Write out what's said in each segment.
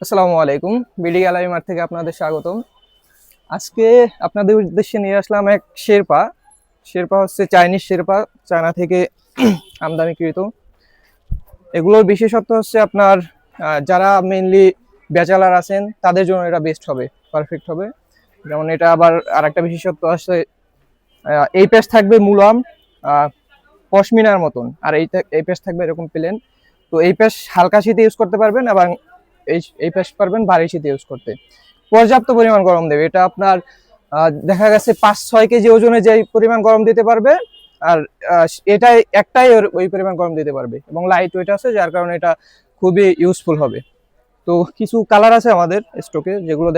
আসসালামু আলাইকুম। BD gallery mart থেকে আপনাদের স্বাগতম। আজকে আপনাদের উদ্দেশ্যে নিয়ে আসলাম এক শেরপা। শেরপা হচ্ছে চাইনিজ শেরপা, চায়না থেকে আমদানিকৃত। এগুলোর বিশেষত্ব হচ্ছে আপনার যারা মেইনলি ব্যাচেলার আছেন তাদের জন্য এটা বেস্ট হবে, পারফেক্ট হবে। যেমন এটা আবার আরেকটা বিশেষত্ব আছে, এই পেজ থাকবে মুলাম পশমিনার মতন, আর এই পেজ থাকবে এরকম প্লেন। তো এই পেজ হালকা শীতে ইউজ করতে পারবেন এবং এই পেস্ট পারবেন ভারী শীতে ইউজ করতে। পর্যাপ্ত পরিমাণ গরম দেবে এটা আপনার। দেখা গেছে 5-6 কেজি ওজনে যে পরিমাণ গরম দিতে পারবে, আর এটাই একটাই ওই পরিমাণ গরম দিতে পারবে এবং লাইট ওয়েট আছে, যার কারণে এটা খুবই ইউজফুল হবে। তো কিছু কালার আছে আমাদের স্টকে, যেগুলো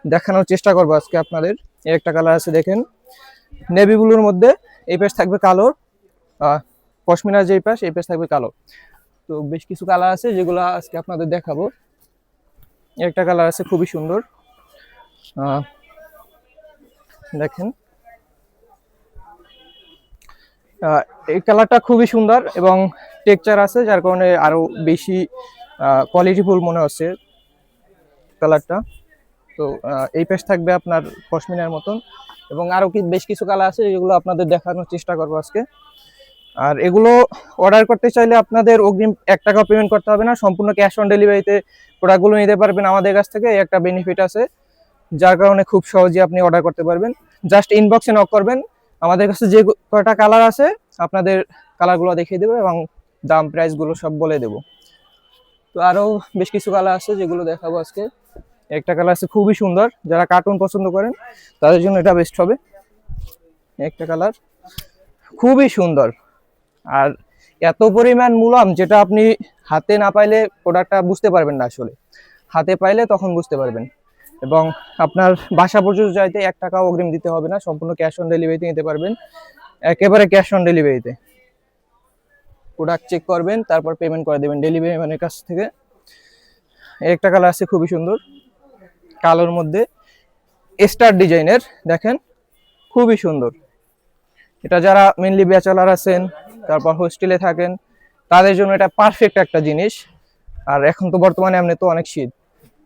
দেখানোর চেষ্টা করবো আজকে আপনাদের। একটা কালার আছে দেখেন, নেভি ব্লুর মধ্যে। এই পেস্ট থাকবে কালো, পশমিনার যে পেস্ট এই পেস্ট থাকবে কালো। তো বেশ কিছু কালার আছে যেগুলো আজকে আপনাদের দেখাবো। একটা কালার আছে খুবই সুন্দর, দেখেন। এই কালারটা খুবই সুন্দর এবং টেক্সচার আছে, যার কারণে আরো বেশি কোয়ালিটিফুল মনে হচ্ছে কালারটা। তো এই পেস্ট থাকবে আপনার পশমিনার মতন, এবং আরো বেশ কিছু কালার আছে যেগুলো আপনাদের দেখানোর চেষ্টা করবো আজকে। আর এগুলো অর্ডার করতে চাইলে আপনাদের অগ্রিম 1 টাকা পেমেন্ট করতে হবে না, সম্পূর্ণ ক্যাশ অন ডেলিভারিতে প্রোডাক্টগুলো নিতে পারবেন আমাদের কাছ থেকে। একটা বেনিফিট আছে, যার কারণে খুব সহজে আপনি অর্ডার করতে পারবেন। জাস্ট ইনবক্সে নক করবেন, আমাদের কাছে যে কয়টা কালার আছে আপনাদের কালারগুলো দেখিয়ে দেবো এবং দাম প্রাইসগুলো সব বলে দেবো। তো আরও বেশ কিছু কালার আছে যেগুলো দেখাবো আজকে। একটা কালার আছে খুবই সুন্দর, যারা কার্টুন পছন্দ করেন তাদের জন্য এটা বেস্ট হবে। একটা কালার খুবই সুন্দর, আর এত পরিমাণ মুলাম যেটা আপনি হাতে না পাইলে প্রোডাক্টটা বুঝতে পারবেন না, আসলে হাতে পাইলে তখন বুঝতে পারবেন। এবং আপনার বাসা পর্যন্ত যাইতে 1 টাকা অগ্রিম দিতে হবে না, সম্পূর্ণ ক্যাশ অন ডেলিভারিতে নিতে পারবেন। একেবারে ক্যাশ অন ডেলিভারিতে প্রোডাক্ট চেক করবেন, তারপর পেমেন্ট করে দেবেন ডেলিভারি ম্যানের কাছ থেকে। একটা কালার আছে খুবই সুন্দর, কালোর মধ্যে স্টার ডিজাইনের, দেখেন খুবই সুন্দর। এটা যারা মেনলি ব্যাচেলার আছেন, তারপর হোস্টেলে থাকেন, তাদের জন্য এটা পারফেক্ট একটা জিনিস। আর এখন তো বর্তমানে এমনি তো অনেক শীত,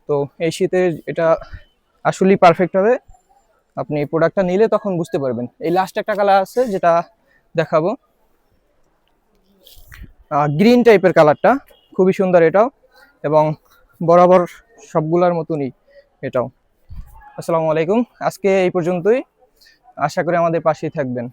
তো এই শীতে এটা আসলেই পারফেক্ট হবে। আপনি প্রোডাক্টটা নিলে তখন বুঝতে পারবেন। এই লাস্ট একটা কালার আছে যেটা দেখাবো, গ্রিন টাইপের কালারটা খুবই সুন্দর এটাও, এবং বরাবর সবগুলার মতনই এটাও। আসসালামু আলাইকুম, আজকে এই পর্যন্তই। আশা করি আমাদের পাশেই থাকবেন।